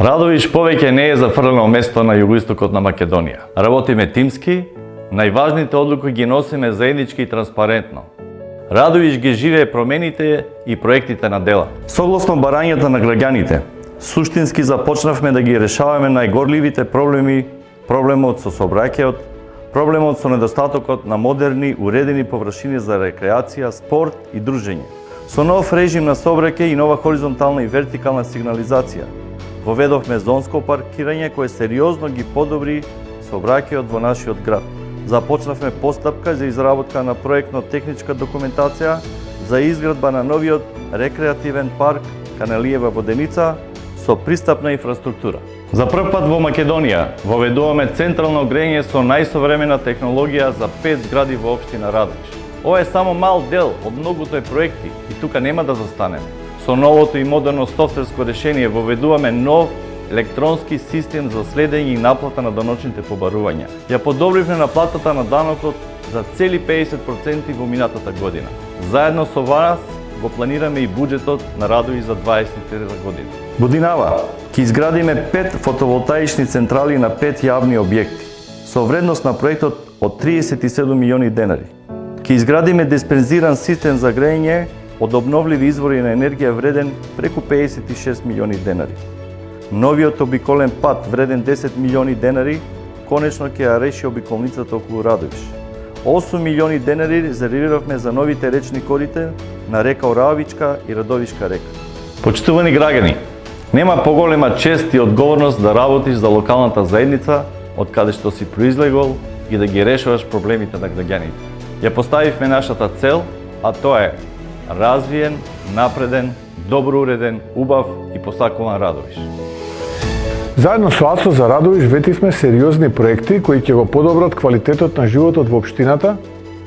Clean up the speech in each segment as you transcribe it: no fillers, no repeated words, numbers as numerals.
Радовиш повеќе не е зафрлено место на југоистокот на Македонија. Работиме тимски, најважните одлуки ги носиме заеднички и транспарентно. Радовиш ги живее промените и проектите на дела. Согласно барањата на граѓаните, суштински започнавме да ги решаваме најгорливите проблеми, проблемот со сообраќајот, проблемот со недостатокот на модерни, уредени површини за рекреација, спорт и дружење. Со нов режим на сообраќај и нова хоризонтална и вертикална сигнализација, воведовме зонско паркирање кое сериозно ги подобри сообраќајот во нашиот град. Започнавме постапка за изработка на проектно-техничка документација за изградба на новиот рекреативен парк Каналиева Воденица со пристапна инфраструктура. За прв пат во Македонија воведуваме централно грење со најсовремена технологија за 5 згради во општина Радовиш. Ова е само мал дел од многуто проекти и тука нема да застанеме. Со новото и модерно софтверско решение воведуваме нов електронски систем за следење и наплата на даночните побарувања. Ја подобривме наплатата на данокот за цели 50% во минатата година. Заедно со вас го планираме и буџетот на Радовиш за 23 година. Годинава ќе изградиме 5 фотоволтаични централи на 5 јавни објекти со вредност на проектот од 37 милиони денари. Ќе изградиме диспензиран систем за грејење од обновливи извори на енергија вреден преку 56 милиони денари. Новиот обиколен пат вреден 10 милиони денари конечно ќе ја реши обиколницата околу Радовиш. 8 милиони денари резервиравме за новите речни корита на река Оравичка и Радовишка река. Почитувани граѓани, нема поголема чест и одговорност да работиш за локалната заедница од каде што си произлегол и да ги решаваш проблемите на граѓаните. Ја поставивме нашата цел, а тоа е развиен, напреден, добро уреден, убав и посакуван Радовиш. Заедно со АСО за Радовиш ветивме сериозни проекти кои ќе го подобрат квалитетот на животот во општината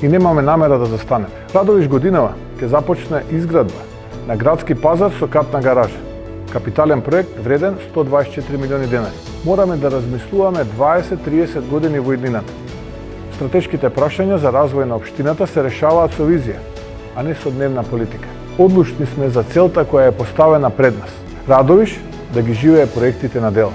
и немаме намера да застанеме. Радовиш годинава ќе започне изградба на градски пазар со катна гаража. Капитален проект вреден 124 милиони денари. Мораме да размислуваме 20-30 години во иднината. Стратешките прашања за развој на општината се решаваат со визија, а не со дневна политика. Одлучни сме за целта која е поставена пред нас. Радовиш да ги живее проектите на дела.